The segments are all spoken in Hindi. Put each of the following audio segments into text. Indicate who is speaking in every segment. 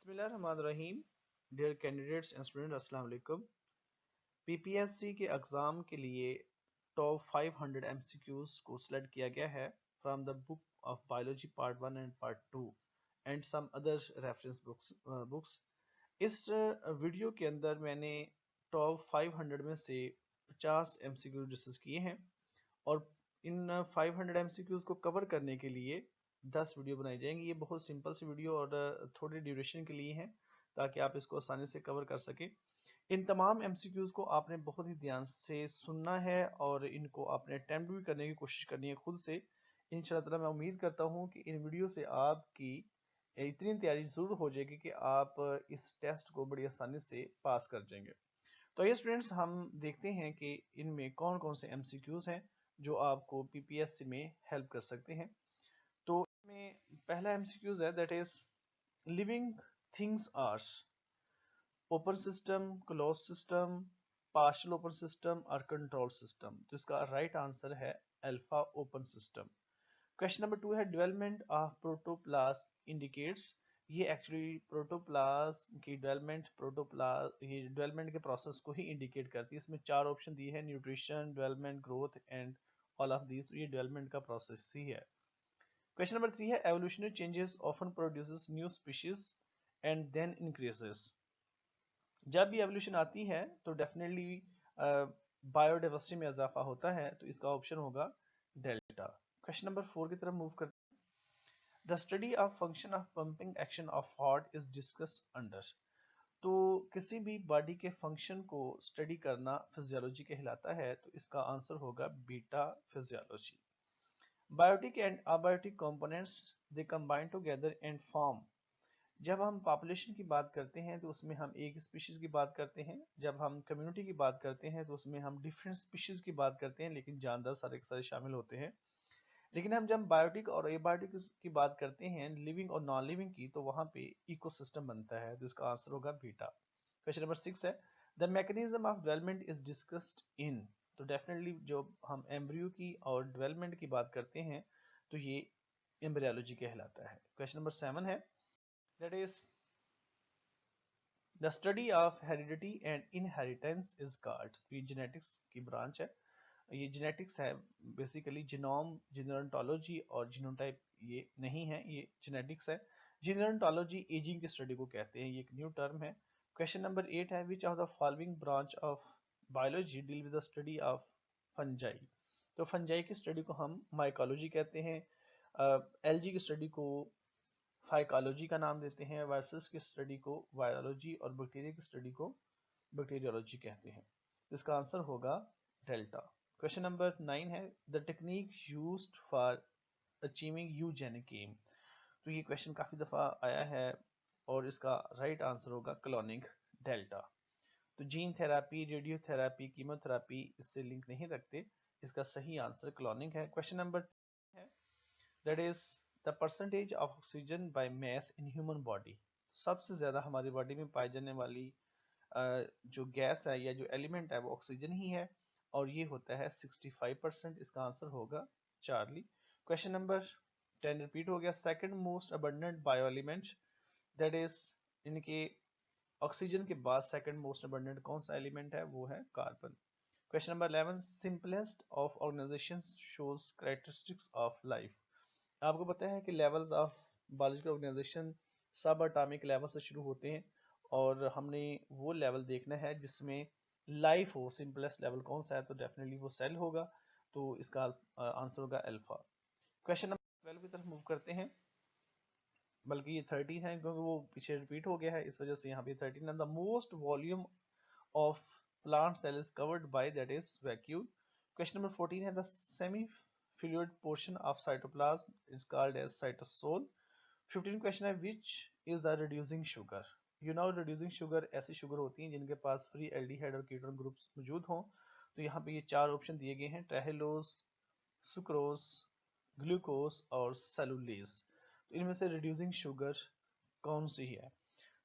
Speaker 1: बिस्मिल्लाहिर्रहमानिर्रहीम। डियर कैंडिडेट्स एंड स्टूडेंट, अस्सलाम वालेकुम। पीपीएससी के एग्ज़ाम के लिए टॉप 500 एमसीक्यूज़ को सिलेक्ट किया गया है from the book of biology part 1 and part 2 and some other reference books. इस वीडियो के अंदर मैंने टॉप 500 में से 50 एमसीक्यू डिस्कस किए हैं और इन 500 एमसीक्यूज़ को कवर करने के लिए 10 वीडियो बनाई जाएंगी। ये बहुत सिंपल सी वीडियो और थोड़ी ड्यूरेशन के लिए है ताकि आप इसको आसानी से कवर कर सकें। इन तमाम एमसीक्यूज़ को आपने बहुत ही ध्यान से सुनना है और इनको आपने अटैम्प्ट भी करने की कोशिश करनी है खुद से। इंशाअल्लाह मैं उम्मीद करता हूँ कि इन वीडियो से आपकी इतनी तैयारी ज़रूर हो जाएगी कि आप इस टेस्ट को बड़ी आसानी से पास कर जाएंगे। तो ये स्टूडेंट्स, हम देखते हैं कि इनमें कौन कौन से एमसीक्यूज़ हैं जो आपको पीपीएससी में हेल्प कर सकते हैं। तो इसमें पहला एमसीक्यूज़ है, that is living things are open system, close system, partial open system और कंट्रोल सिस्टम। तो इसका राइट आंसर है alpha open system. Question number 2 है, डेवलपमेंट ऑफ प्रोटोप्लास्ट इंडिकेट्स। ये एक्चुअली प्रोटोप्लास्ट की डेवलपमेंट के प्रोसेस को ही इंडिकेट करती है। इसमें 4 ऑप्शन दिए हैं, nutrition, development, growth and all of these. ये डेवलपमेंट का प्रोसेस ही है। क्वेश्चन नंबर 3 है, evolutionary changes often produces new species and then increases. जब भी एवोल्यूशन आती है तो डेफिनेटली बायोडाइवर्सिटी में इजाफा होता है, तो इसका ऑप्शन होगा डेल्टा। क्वेश्चन नंबर 4 की तरफ मूव करते हैं। The study of function of pumping action of heart is discuss under. तो किसी भी बॉडी के फंक्शन को स्टडी करना फिजियोलॉजी कहलाता है, तो इसका आंसर होगा beta physiology. Biotic and abiotic components they combine together and form. जब हम पॉपुलेशन की बात करते हैं तो उसमें हम एक स्पीशीज की बात करते हैं, जब हम कम्युनिटी की बात करते हैं तो उसमें हम डिफरेंट स्पीशीज की बात करते हैं, लेकिन जानदार सारे के सारे शामिल होते हैं। लेकिन हम जब बायोटिक और एबायोटिक की बात करते हैं, लिविंग और नॉन लिविंग की, तो वहाँ पे इकोसिस्टम बनता है, तो इसका आंसर होगा बीटा। क्वेश्चन नंबर 6 है, the mechanism of development is discussed in. तो डेफिनेटली जो हम एम्ब्रियो की और डेवलपमेंट की बात करते हैं तो ये एम्ब्रियोलॉजी कहलाता है। क्वेश्चन नंबर 7 है, that is the study of heredity and inheritance is called. ये जेनेटिक्स की ब्रांच है, ये जेनेटिक्स है बेसिकली। जीनोम, जीनोंटोलॉजी और जीनोटाइप ये नहीं है, ये जेनेटिक्स है। जीनोंटोलॉजी एजिंग की स्टडी को कहते हैं, ये एक न्यू टर्म है। क्वेश्चन नंबर 8 है, which of the following branch of biology deal with the study of fungi. तो फंजाई की स्टडी को हम माइकोलॉजी कहते हैं, एलजी की स्टडी को फाइकोलॉजी का नाम देते हैं, वायरसेस की स्टडी को वायरोलॉजी और बैक्टीरिया की स्टडी को बैक्टीरियोलॉजी कहते हैं। इसका आंसर होगा डेल्टा। क्वेश्चन नंबर 9 है, the technique used for achieving eugenic aim. तो ये क्वेश्चन काफी दफा आया है और इसका राइट आंसर होगा क्लोनिंग, डेल्टा। तो जीन थेरापी, रेडियोथेरापी, कीमोथेरापी इससे लिंक नहीं रखते, इसका सही आंसर क्लोनिंग है। क्वेश्चन नंबर है, that is the percentage of oxygen by mass in human body. सबसे ज्यादा हमारी बॉडी में पाई जाने वाली जो गैस है या जो एलिमेंट है वो ऑक्सीजन ही है और ये होता है 65%। इसका आंसर होगा चार्ली। क्वेश्चन नंबर 10 रिपीट हो गया, second most abundant bio element, that is इनके ऑक्सीजन के बाद सेकंड मोस्ट अबंडेंट कौन सा एलिमेंट है, वो है carbon. Question number 11, simplest of organization shows characteristics of life. आपको पता है कि levels of biological organization subatomic level से शुरू होते हैं और हमने वो लेवल देखना है जिसमें लाइफ हो। सिंपलेस्ट लेवल कौन सा है, तो डेफिनेटली वो सेल होगा, तो इसका आंसर होगा अल्फा। क्वेश्चन नंबर 12 की तरफ मूव करते हैं, बल्कि ये 13 है क्योंकि वो पीछे रिपीट हो गया है, इस वजह से यहाँ पे 13 है। The most volume of plant cell is covered by, that is vacuole. Question number 14 है, the semi fluid portion of cytoplasm is called as cytosol. 15 क्वेश्चन है, which is the reducing sugar। you know reducing sugar ऐसी शुगर होती हैं जिनके पास फ्री एल्डिहाइड और कीटोन ग्रुप्स मौजूद हों। तो यहाँ पे ये 4 ऑप्शन दिए गए हैं, ट्राइहेलोज, सुक्रोज, ग्लूकोज और सेलुलेज। तो इनमें से रिड्यूसिंग शुगर कौन सी है,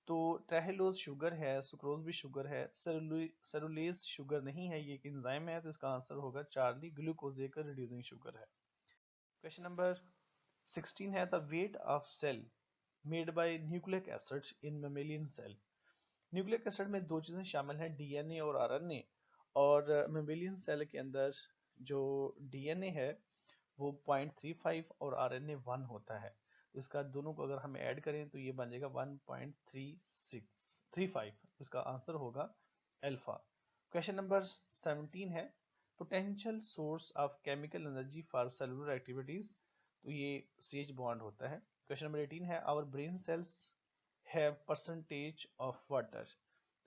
Speaker 1: तो ट्राइहेलोज शुगर है, सुक्रोज भी शुगर है, सेलुलेज शुगर नहीं है, ये एक एंजाइम है, तो इसका आंसर होगा चार्ली। ग्लूकोज एक रिड्यूसिंग शुगर है। क्वेश्चन नंबर 16 है, the weight of cell made by nucleic acid in mammalian cell. Nucleic acid में दो चीजें शामिल हैं, डीएनए और आरएनए। और मेमेलियन सेल के अंदर जो डीएनए है वो 0.35 और आरएनए 1 होता है। तो इसका दोनों को अगर हम ऐड करें तो ये बन जाएगा 1.3635। इसका आंसर होगा अल्फा। क्वेश्चन नंबर 17 है, potential source of chemical energy for cellular activities. तो ये CH बॉन्ड होता है। क्वेश्चन नंबर 18 है, our brain cells have percentage of water.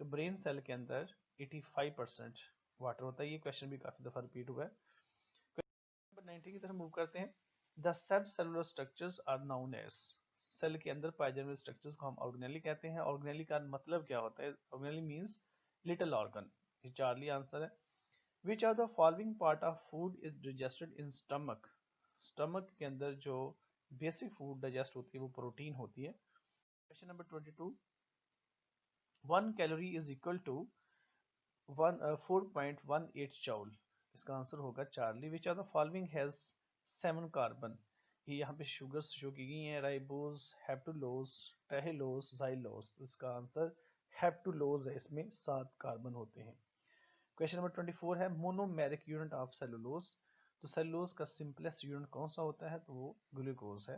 Speaker 1: तो ब्रेन सेल के अंदर 85% वाटर होता है। ये क्वेश्चन भी काफी दफा रिपीट हुआ है। नंबर 19 की तरफ मूव करते हैं। The subcellular structures are known as. Cell के अंदर पाए जाने वाले स्ट्रक्चर्स को हम ऑर्गेनेली कहते हैं। ऑर्गेनेली का मतलब क्या होता है? Organelle means little organ. ये चार्ली आंसर है। Which are the following part of food is digested in stomach. Stomach के अंदर जो बेसिक फूड डाइजेस्ट होती है वो प्रोटीन होती है। Question number 22, 1 calorie is equal to 4.18 joule. इसका आंसर होगा Charlie. Which are the following has 7 carbon. ये यहाँ पे शुगर्स शो की गई हैं, राइबोज, हेप्टुलोज, ट्रहेलोज, जाइलोज। इसका आंसर हेप्टुलोज है, इसमें 7 कार्बन होते हैं। क्वेश्चन नंबर 24 है, मोनोमेरिक यूनिट ऑफ सेलुलोज। तो सेलुलोज का सिंपलेस्ट यूनिट कौन सा होता है? तो वो ग्लूकोज है।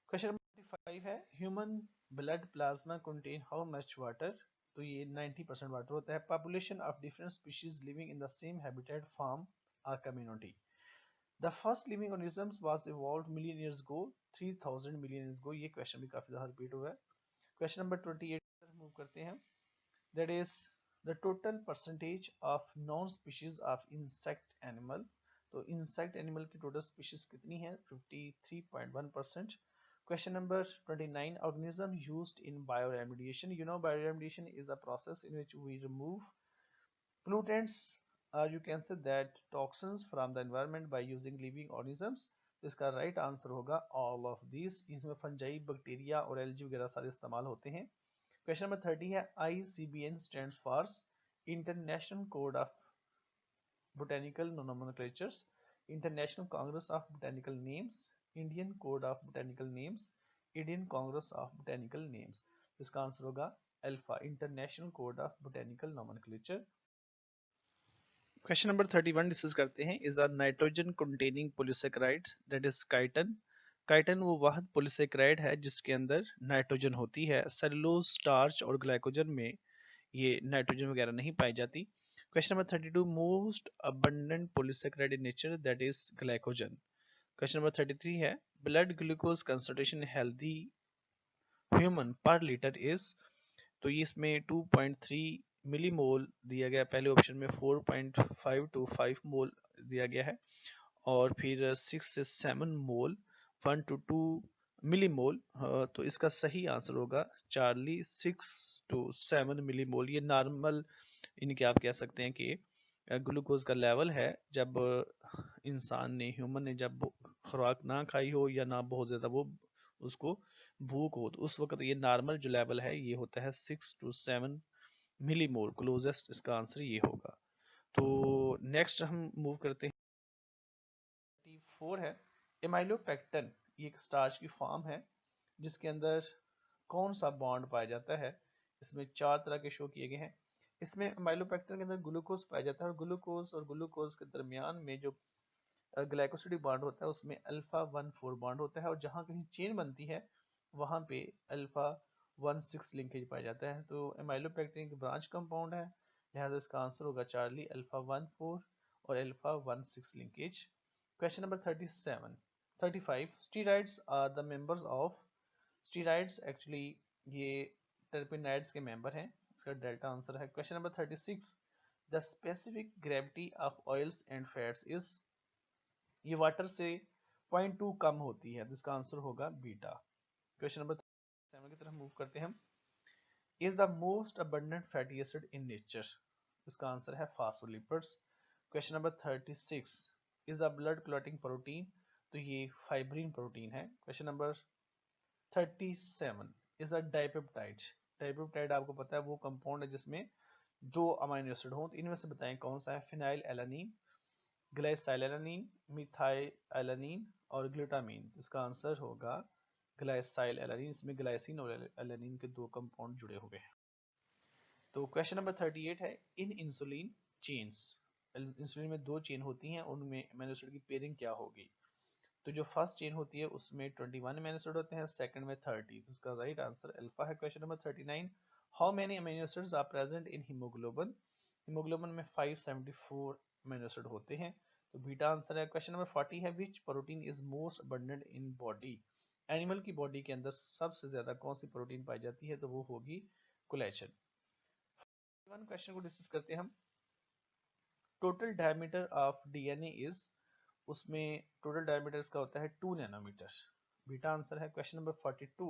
Speaker 1: क्वेश्चन नंबर 25 है, human blood plasma contain how much water. तो ये 90% वाटर होता है। Population of different species living in the same habitat form a community. The first living organisms was evolved million years ago, 3000 million years ago. ये क्वेश्चन भी काफी ज्यादा रिपीट हुआ है। क्वेश्चन नंबर 28 की तरफ मूव करते हैं। That is the total percentage of non species of insect animals. तो इंसेक्ट एनिमल की टोटल स्पीशीज कितनी है? 53.1%। Question number 29, organism used in bioremediation. You know, bioremediation is a process in which we remove pollutants, or you can say that toxins from the environment by using living organisms. तो इसका राइट आंसर होगा ऑल ऑफ दिस। इसमें फंजाई, बैक्टीरिया और एल्गी वगैरह सारे इस्तेमाल होते हैं। क्वेश्चन नंबर 30 है, ICBN stands for international code of botanical nomenclatures, International Congress of Botanical Names, Indian Code of Botanical Names, Indian Congress of Botanical Names। इसका आंसर होगा alpha, international code of botanical nomenclature. Question number 31 discuss करते हैं, is the nitrogen containing polysaccharides, that is chiton. Chiton वो वाहद पॉलीसेकेराइड है जिसके अंदर नाइट्रोजन होती है। सेलुलोज, स्टार्च और ग्लाइकोजन में ये नाइट्रोजन वगैरह नहीं पाई जाती। Question number 32, most abundant polysaccharide in nature, that is glycogen. Question number 33 है, blood glucose concentration healthy human पर लीटर इज। तो ये इसमें 2.3 मिलीमोल दिया गया, पहले ऑप्शन में 4.5 to 5 मोल दिया गया है, और फिर 6 से 7 मोल, 1 to 2 मिलीमोल। तो इसका सही आंसर होगा चार्ली, 6 to 7 मिलीमोल। ये नॉर्मल, इनके आप कह सकते हैं कि ग्लूकोज का लेवल है जब इंसान ने, ह्यूमन ने जब खुराक ना खाई हो या ना बहुत ज़्यादा वो उसको भूख हो, तो उस वक्त ये नॉर्मल जो लेवल है ये होता है 6 to 7 मिलीमोल। क्लोजेस्ट इसका आंसर ये होगा। तो नेक्स्ट हम मूव करते हैं। 4 है, एमाइलोपेक्टिन। ये एक स्टार्च की फॉर्म है जिसके अंदर कौन सा बॉन्ड पाया जाता है? इसमें 4 तरह के शो किए गए हैं। इसमें एमाइलोपेक्टिन के अंदर ग्लूकोज पाया जाता है, और ग्लूकोज के दरमियान में जो ग्लाइकोसिडिक बॉन्ड होता है उसमें अल्फा 1,4 बॉन्ड होता है, और जहाँ कहीं चेन बनती है वहाँ पे अल्फा 1,6 लिंकेज पाया जाता है। तो एमाइलोपेक्टिन एक ब्रांच कंपाउंड है, लिहाजा इसका आंसर होगा चार्ली, अल्फा 1,4 और alpha 1,6 linkage. Question number 35, steroids are the members of. Steroids actually ये टर्पेनाइड्स के मेंबर हैं, इसका डेल्टा आंसर है। Question number 36, the specific gravity of oils and fats is. ये वाटर से 0.2 कम होती है, तो इसका आंसर होगा बीटा। क्वेश्चन नंबर 7 की तरफ मूव करते हैं। Is the most abundant fatty acid in nature. इसका आंसर है phospholipids. Question number 36, is the blood clotting protein. तो ये फाइब्रिन प्रोटीन है। Question number 37, is a dipeptide. Dipeptide आपको पता है वो कंपाउंड है जिसमें 2 अमीनो एसिड हो, तो इनमें से बताएं कौन सा है? फिनाइल एलानीन, ग्लाइसिलैनीन, मिथाइलैनीन और ग्लूटामीन। इसका आंसर होगा ग्लाइसाइल एलानिन, इसमें ग्लाइसिन और एलानिन के दो कंपाउंड जुड़े हुए हैं। तो क्वेश्चन नंबर 38 है, इन इंसुलिन चेन्स, इंसुलिन में दो चेन होती हैं, उनमें अमीनो एसिड की पेयरिंग क्या होगी? तो जो फर्स्ट चेन होती है उसमें 21 अमीनो एसिड होते हैं, सेकंड में 30, तो उसका राइट आंसर अल्फा है। Question number 39, how many amino acids are present in haemoglobin? Haemoglobin में 574 अमीनो एसिड होते हैं, तो बीटा आंसर है। क्वेश्चन नंबर 40 है, which protein is most abundant in body? Animal की बॉडी के अंदर सबसे ज्यादा कौन सी प्रोटीन पाई जाती है? तो वो होगी कोलेजन। क्वेश्चन को डिस्कस करते हैं हम। Total diameter of DNA is, उसमें टोटल डायमीटर इसका होता है 2 नैनोमीटर, बीटा आंसर है। Question number 42,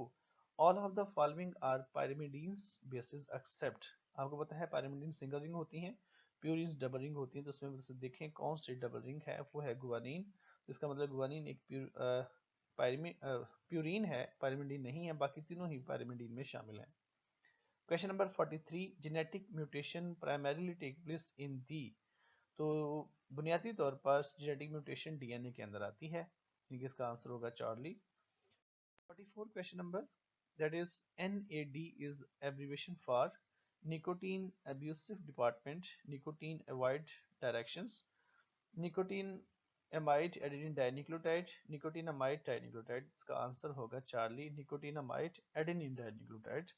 Speaker 1: all of the following are pyrimidines bases except, आपको पता है पायरिमिडीन सिंगल रिंग होती हैं, प्यूरिन्स डबल रिंग होती हैं, तो उसमें से देखें कौन सी डबल रिंग है, वो है गुआनिन, इसका मतलब गुआनिन एक प्यूरिन है, पायरिमिडीन नहीं है, बाकी तीनों ही पायरिमिडीन में शामिल हैं। Question number 43, genetic mutation primarily take place in the, तो बुनियादी तौर पर जेनेटिक म्यूटेशन डीएनए के अंदर आती है, इसका आंसर होगा Charlie. 44 question number, that is NAD is abbreviation for nicotine abusive department, nicotine avoid directions, nicotine amide adenine dinucleotide, nicotine amide dinucleotide, इसका आंसर होगा Charlie, nicotine amide adenine dinucleotide.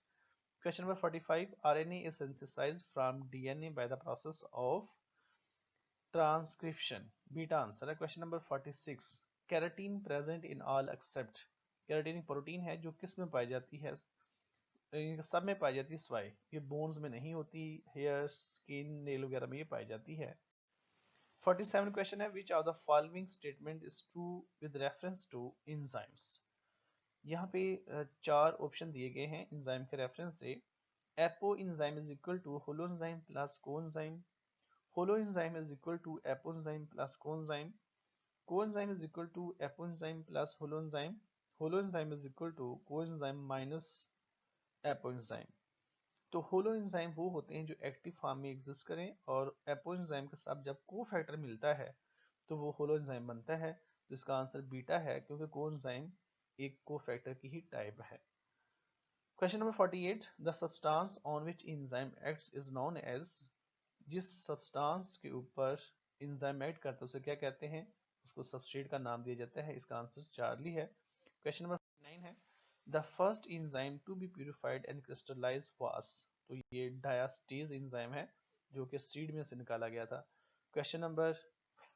Speaker 1: Question number 45, RNA is synthesized from DNA by the process of transcription, बीटा आंसर है। Question number 46, keratin present in all except, keratin protein है जो किस में पाई जाती है? सब में पाई जाती है सिवाय, ये बोन्स में नहीं होती, हेयर स्किन नेल वगैरह में ये पाई जाती है। 47 क्वेश्चन है, which of the following statement is true with reference to enzymes? यहाँ पे चार ऑप्शन दिए गए हैं एंजाइम के रेफरेंस से। Apoenzyme is equal to holoenzyme plus coenzyme, holoenzyme is equal to apoenzyme plus coenzyme, coenzyme is equal to apoenzyme plus holoenzyme, holoenzyme is equal to coenzyme minus apoenzyme। तो होलोएंजाइम वो होते हैं जो एक्टिव फॉर्म में एग्जिस्ट करें, और एपोएंजाइम के साथ जब कोफैक्टर मिलता है तो वो होलोएंजाइम बनता है, तो इसका आंसर बीटा है, क्योंकि कोएंजाइम एक कोफैक्टर की ही टाइप है। Question number 48, the substance on which enzyme acts is known as, जिस सब्सटेंस के ऊपर एंजाइम एक्ट करता है उसे क्या कहते हैं? उसको सबस्ट्रेट का नाम दिया जाता है, इसका आंसर चार्ली है। क्वेश्चन नंबर 9 है, the first enzyme to be purified and crystallize was, तो ये डायस्टेज एंजाइम है जो कि सीड में से निकाला गया था। क्वेश्चन नंबर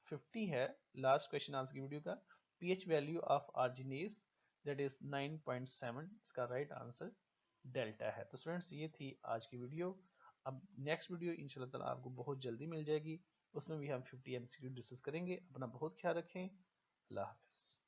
Speaker 1: 50 है, लास्ट क्वेश्चन आज की वीडियो का, pH value of arginase that is 9.7, इसका राइट आंसर डेल्टा है। तो स्टूडेंट्स ये थी आज की वीडियो। अब नेक्स्ट वीडियो इंशाल्लाह ताला आपको बहुत जल्दी मिल जाएगी, उसमें भी हम 50 MCQ डिस्कस करेंगे। अपना बहुत ख्याल रखें, अल्लाह हाफिज़।